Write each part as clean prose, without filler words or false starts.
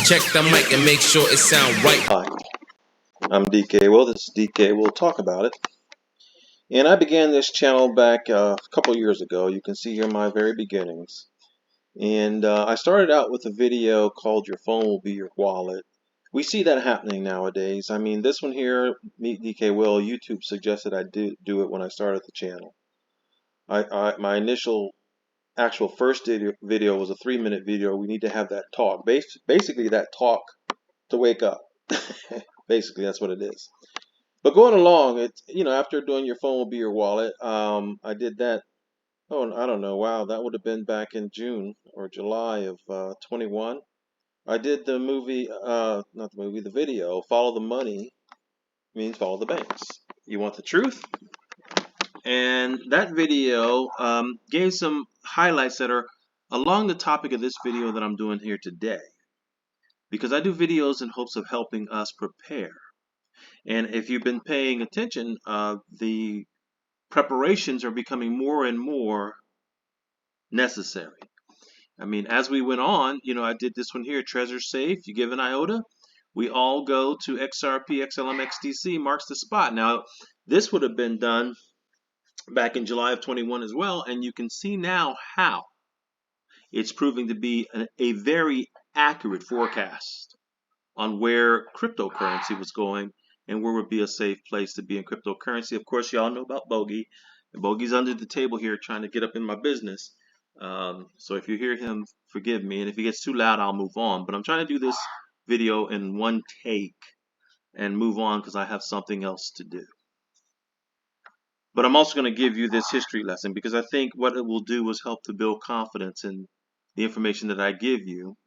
Check the mic and make sure it sound right. Hi, I'm DK Will. This is DK Will Talk About It. And I began this channel back a couple years ago. You can see here my very beginnings. And I started out with a video called Your Phone Will Be Your Wallet. We see that happening nowadays. I mean, this one here, Meet DK Will, YouTube suggested I do it when I started the channel. My initial actual first video was a 3-minute video. We need to have that talk. Basically, that talk to wake up. Basically, that's what it is. But going along, it's, after doing Your Phone Will Be Your Wallet, I did that. Oh, I don't know. Wow, that would have been back in June or July of 21. I did the movie, not the movie, the video, Follow the Money means follow the banks. You want the truth? And that video gave some highlights that are along the topic of this video that I'm doing here today. Because I do videos in hopes of helping us prepare. And if you've been paying attention, the preparations are becoming more and more necessary. I mean, as we went on, I did this one here, Treasury Safe. You give an iota, we all go to XRP, XLM, XDC, marks the spot. Now, this would have been done back in July of 21 as well, and you can see now how it's proving to be a very accurate forecast on where cryptocurrency was going and where would be a safe place to be in cryptocurrency. Of course, y'all know about Bogey. And Bogey's under the table here trying to get up in my business. So if you hear him, forgive me. And if he gets too loud, I'll move on. But I'm trying to do this video in one take and move on because I have something else to do. But I'm also going to give you this history lesson because I think what it will do is help to build confidence in the information that I give you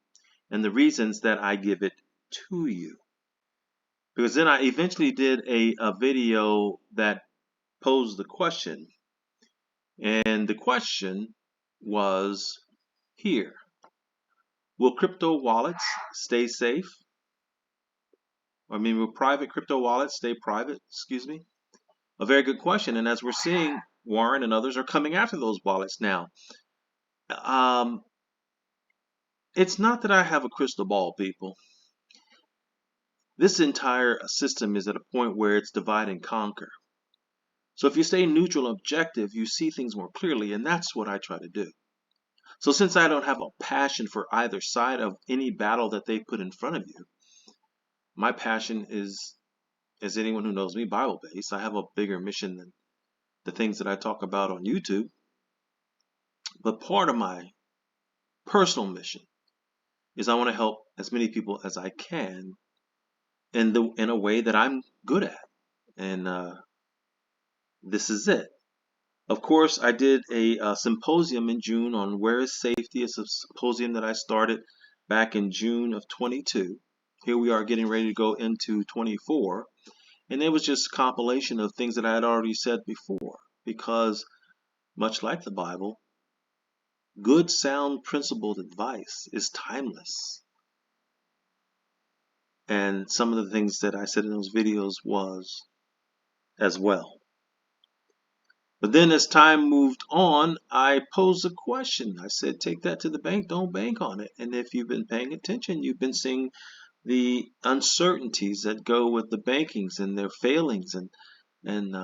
and the reasons that I give it to you. Because then I eventually did a video that posed the question. And the question was here. Will crypto wallets stay safe? Will private crypto wallets stay private? Excuse me. A very good question. And as we're seeing, Warren and others are coming after those wallets now. It's not that I have a crystal ball, people. This entire system is at a point where it's divide and conquer. So if you stay neutral and objective, you see things more clearly, and that's what I try to do. So since I don't have a passion for either side of any battle that they put in front of you, my passion is, as anyone who knows me, Bible-based. I have a bigger mission than the things that I talk about on YouTube. But part of my personal mission is I want to help as many people as I can in a way that I'm good at. And this is it. Of course, I did a symposium in June on where is safety. It's a symposium that I started back in June of 22. Here we are getting ready to go into 24. And it was just a compilation of things that I had already said before. Because much like the Bible, good, sound, principled advice is timeless. And some of the things that I said in those videos was as well. But then as time moved on, I posed a question. I said, take that to the bank, don't bank on it. And if you've been paying attention, you've been seeing the uncertainties that go with the bankings and their failings and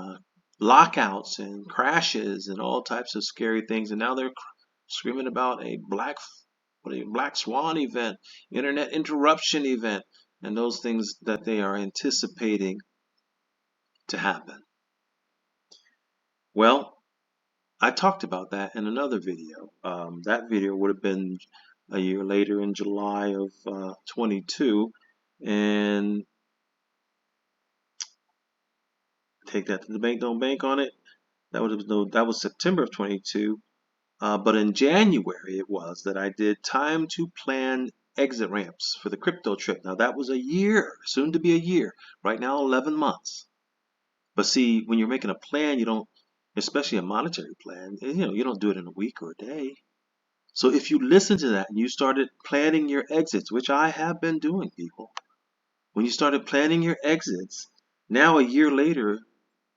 lockouts and crashes and all types of scary things. And now they're screaming about a black swan event, internet interruption event, and those things that they are anticipating to happen. Well, I talked about that in another video. That video would have been a year later in July of 22, and take that to the bank, don't bank on it. That was September of 22. But in January it was that I did time to plan exit ramps for the crypto trip. Now that was a year, soon to be a year. Right now 11 months. But see, when you're making a plan, you don't, especially a monetary plan, you don't do it in a week or a day. So if you listen to that and you started planning your exits, which I have been doing, people, when you started planning your exits, now a year later,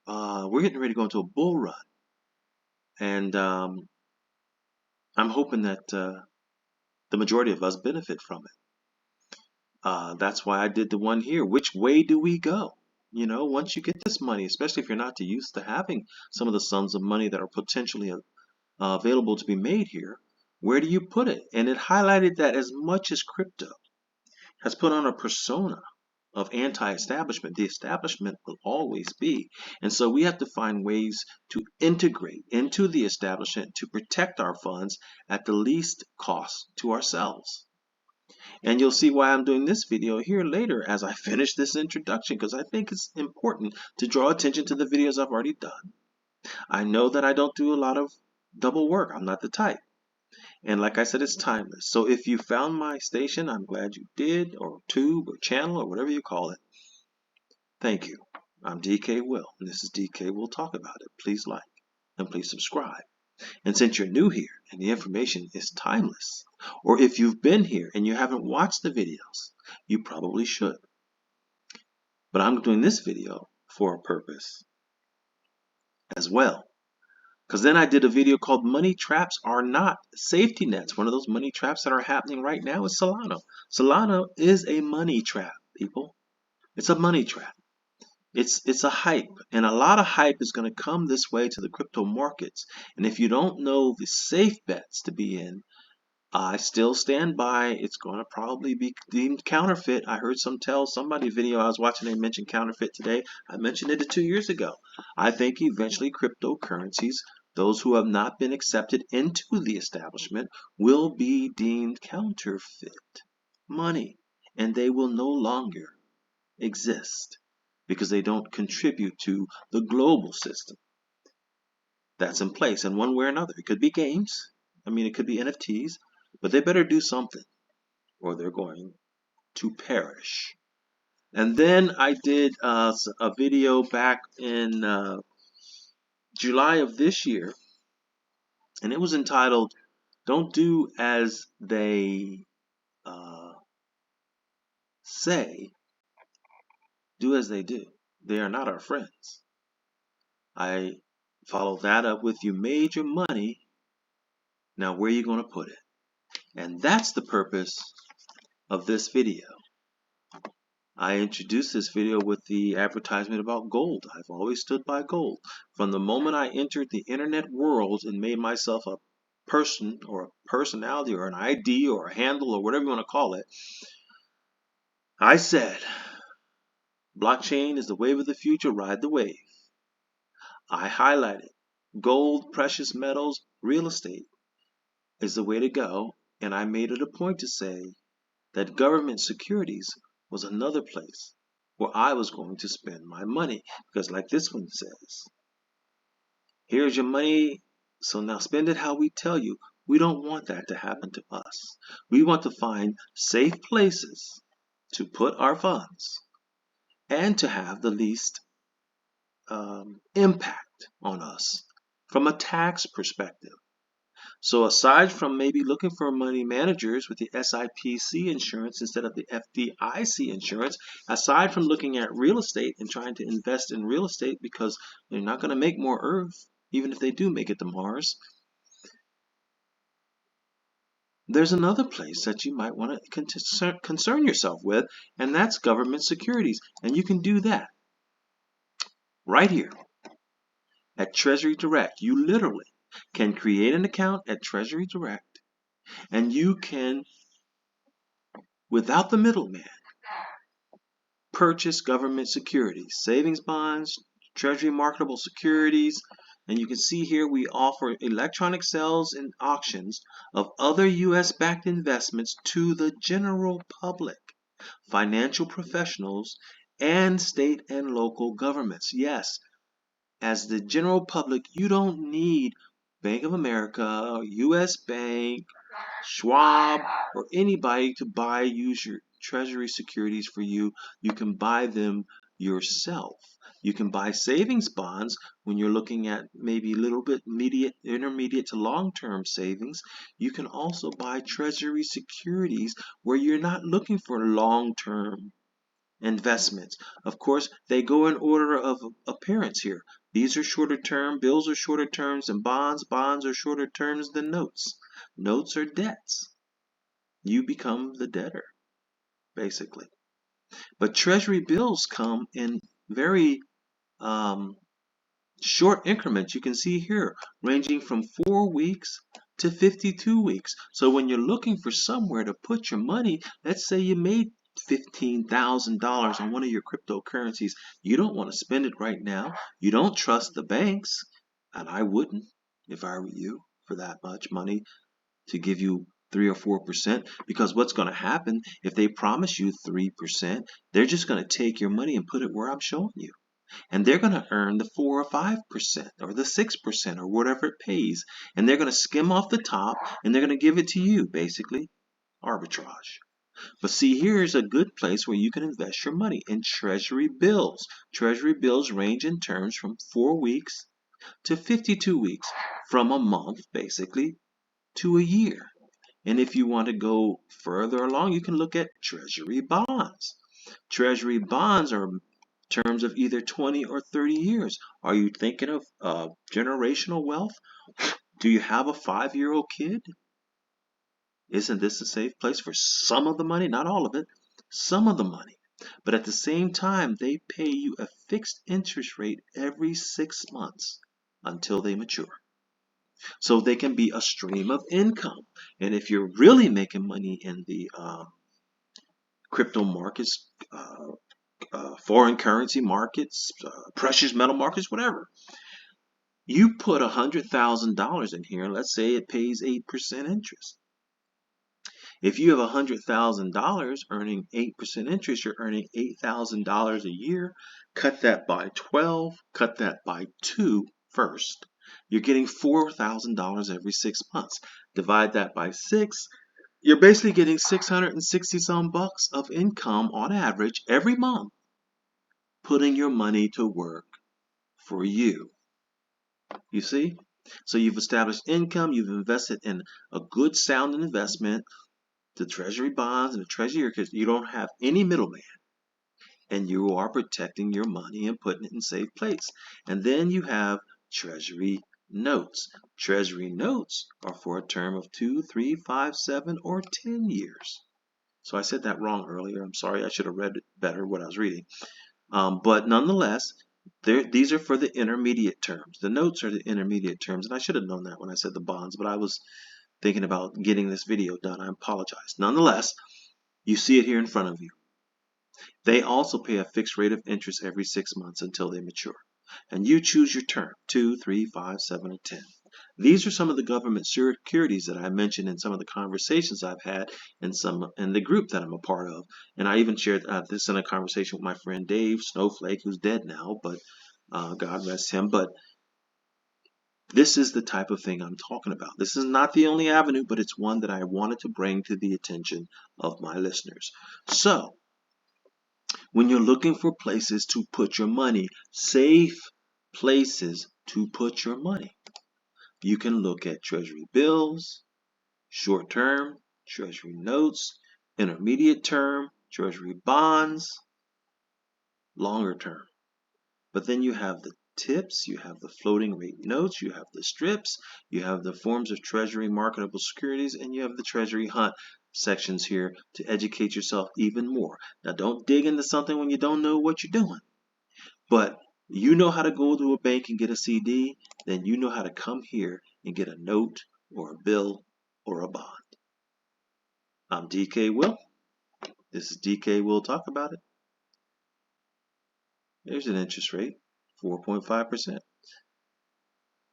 we're getting ready to go into a bull run. And I'm hoping that the majority of us benefit from it. That's why I did the one here. Which way do we go? You know, once you get this money, especially if you're not used to having some of the sums of money that are potentially available to be made here, where do you put it? And it highlighted that as much as crypto has put on a persona of anti-establishment, the establishment will always be. And so we have to find ways to integrate into the establishment to protect our funds at the least cost to ourselves. And you'll see why I'm doing this video here later as I finish this introduction, because I think it's important to draw attention to the videos I've already done. I know that I don't do a lot of double work. I'm not the type. And like I said, it's timeless. So if you found my station, I'm glad you did, or tube, or channel, or whatever you call it. Thank you. I'm DK Will, and this is DK Will Talk About It. Please like, and please subscribe. And since you're new here, and the information is timeless, or if you've been here and you haven't watched the videos, you probably should. But I'm doing this video for a purpose as well. Because then I did a video called Money Traps Are Not Safety Nets. One of those money traps that are happening right now is Solana. Solana is a money trap, people. It's a money trap. It's a hype. And a lot of hype is going to come this way to the crypto markets. And if you don't know the safe bets to be in, I still stand by. It's going to probably be deemed counterfeit. I heard somebody video I was watching, they mentioned counterfeit today. I mentioned it 2 years ago. I think eventually cryptocurrencies, those who have not been accepted into the establishment, will be deemed counterfeit money, and they will no longer exist because they don't contribute to the global system that's in place in one way or another. It could be games. I mean, it could be NFTs. But they better do something, or they're going to perish. And then I did a video back in July of this year, and it was entitled, Don't Do As They Say, Do As They Do. They are not our friends. I followed that up with, you made your money, now where are you going to put it? And that's the purpose of this video. I introduced this video with the advertisement about gold. I've always stood by gold. From the moment I entered the internet world and made myself a person or a personality or an ID or a handle or whatever you want to call it, I said, blockchain is the wave of the future, ride the wave. I highlighted gold, precious metals, real estate is the way to go, and I made it a point to say that government securities was another place where I was going to spend my money, because like this one says, here's your money, so now spend it how we tell you. We don't want that to happen to us. We want to find safe places to put our funds and to have the least impact on us from a tax perspective. So aside from maybe looking for money managers with the SIPC insurance instead of the FDIC insurance, aside from looking at real estate and trying to invest in real estate because they're not going to make more Earth, even if they do make it to Mars, there's another place that you might want to concern yourself with, and that's government securities. And you can do that right here at Treasury Direct. You literally can create an account at Treasury Direct, and you can, without the middleman, purchase government securities, savings bonds, Treasury marketable securities, and you can see here we offer electronic sales and auctions of other U.S.-backed investments to the general public, financial professionals, and state and local governments. Yes, as the general public, you don't need Bank of America, U.S. Bank, Schwab, or anybody to use your Treasury securities for you. You can buy them yourself. You can buy savings bonds when you're looking at maybe a little bit intermediate to long-term savings. You can also buy Treasury securities where you're not looking for long-term investments. Of course, they go in order of appearance here. These are shorter term, bills are shorter terms than bonds, bonds are shorter terms than notes. Notes are debts. You become the debtor. basically. But Treasury bills come in very um, short increments. You can see here, ranging from 4 weeks to 52 weeks. So when you're looking for somewhere to put your money, let's say you made $15,000 on one of your cryptocurrencies. You don't want to spend it right now. You don't trust the banks, and I wouldn't if I were you, for that much money to give you 3 or 4%, because what's going to happen if they promise you 3%, they're just going to take your money and put it where I'm showing you. And they're going to earn the 4 or 5% or the 6% or whatever it pays. And they're going to skim off the top and they're going to give it to you, basically. Arbitrage. But see, here's a good place where you can invest your money in Treasury bills. Treasury bills range in terms from 4 weeks to 52 weeks, from a month, basically, to a year. And if you want to go further along, you can look at Treasury bonds. Treasury bonds are terms of either 20 or 30 years. Are you thinking of generational wealth? Do you have a 5-year-old kid? Isn't this a safe place for some of the money? Not all of it, some of the money. But at the same time, they pay you a fixed interest rate every 6 months until they mature. So they can be a stream of income. And if you're really making money in the crypto markets, foreign currency markets, precious metal markets, whatever, you put $100,000 in here, and let's say it pays 8% interest. If you have $100,000 earning 8% interest, you're earning $8,000 a year. Cut that by 12, cut that by 2 first. You're getting $4,000 every 6 months. Divide that by 6. You're basically getting 660 some bucks of income on average every month, putting your money to work for you. You see? So you've established income, you've invested in a good sound investment, the Treasury bonds and the Treasury, because you don't have any middleman, and you are protecting your money and putting it in safe place. And then you have Treasury notes. Treasury notes are for a term of 2, 3, 5, 7, or 10 years. So I said that wrong earlier. I'm sorry. I should have read it better what I was reading. But nonetheless, these are for the intermediate terms. The notes are the intermediate terms, and I should have known that when I said the bonds, but I was thinking about getting this video done. I apologize. Nonetheless, you see it here in front of you. They also pay a fixed rate of interest every 6 months until they mature. And you choose your term, 2, 3, 5, 7, or 10. These are some of the government securities that I mentioned in some of the conversations I've had in the group that I'm a part of. And I even shared this in a conversation with my friend Dave Snowflake, who's dead now, but God rest him. But this is the type of thing I'm talking about. This is not the only avenue, but it's one that I wanted to bring to the attention of my listeners. So, when you're looking for places to put your money, safe places to put your money, you can look at Treasury bills, short term, Treasury notes, intermediate term, Treasury bonds, longer term. But then you have the tips, you have the floating rate notes, you have the strips, you have the forms of Treasury marketable securities, and you have the Treasury hunt sections here to educate yourself even more. Now, don't dig into something when you don't know what you're doing. But you know how to go to a bank and get a CD, then you know how to come here and get a note or a bill or a bond. I'm DK Will. This is DK Will Talk About It. There's an interest rate, 4.5%.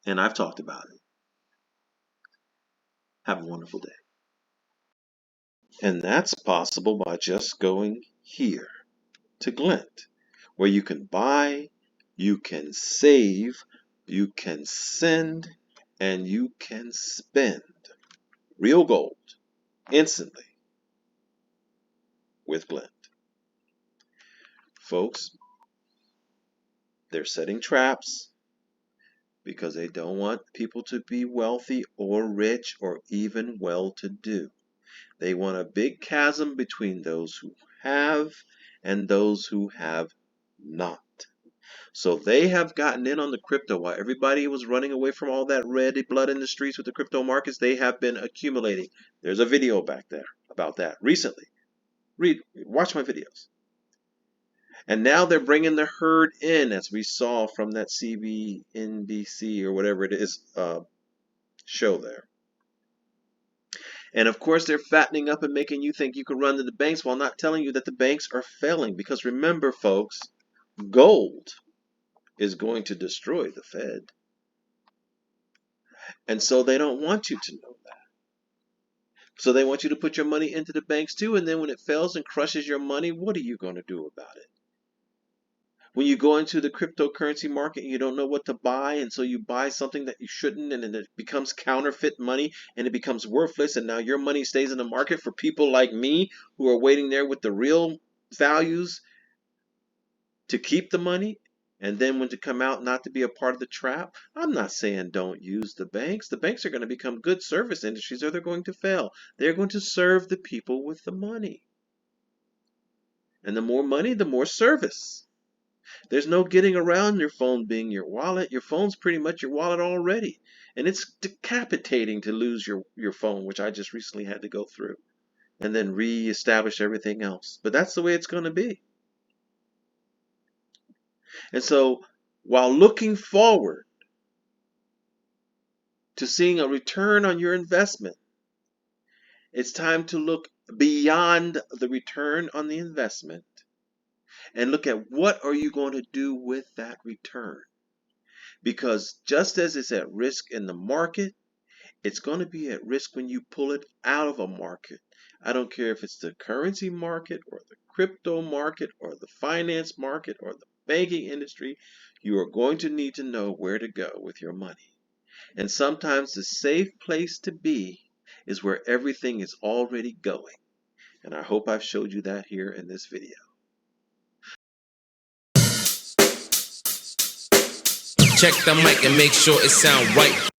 And I've talked about it. Have a wonderful day. And that's possible by just going here to Glint, where you can buy, you can save, you can send, and you can spend real gold instantly with Glint. Folks, they're setting traps because they don't want people to be wealthy or rich or even well-to-do. They want a big chasm between those who have and those who have not. So they have gotten in on the crypto while everybody was running away from all that red blood in the streets with the crypto markets. They have been accumulating. There's a video back there about that recently. Watch my videos. And now they're bringing the herd in, as we saw from that CBNBC or whatever it is show there. And of course, they're fattening up and making you think you can run to the banks while not telling you that the banks are failing. Because remember, folks, gold is going to destroy the Fed. And so they don't want you to know that. So they want you to put your money into the banks too. And then when it fails and crushes your money, what are you going to do about it? When you go into the cryptocurrency market and you don't know what to buy, and so you buy something that you shouldn't, and then it becomes counterfeit money and it becomes worthless, and now your money stays in the market for people like me who are waiting there with the real values to keep the money, and then when to come out not to be a part of the trap. I'm not saying don't use the banks. The banks are going to become good service industries or they're going to fail. They're going to serve the people with the money. And the more money, the more service. There's no getting around your phone being your wallet. Your phone's pretty much your wallet already. And it's decapitating to lose your phone, which I just recently had to go through, and then reestablish everything else. But that's the way it's going to be. And so, while looking forward to seeing a return on your investment, it's time to look beyond the return on the investment and look at what are you going to do with that return. Because just as it's at risk in the market, it's going to be at risk when you pull it out of a market. I don't care if it's the currency market or the crypto market or the finance market or the banking industry. You are going to need to know where to go with your money. And sometimes the safe place to be is where everything is already going. And I hope I've showed you that here in this video. Check the mic and make sure it sound right.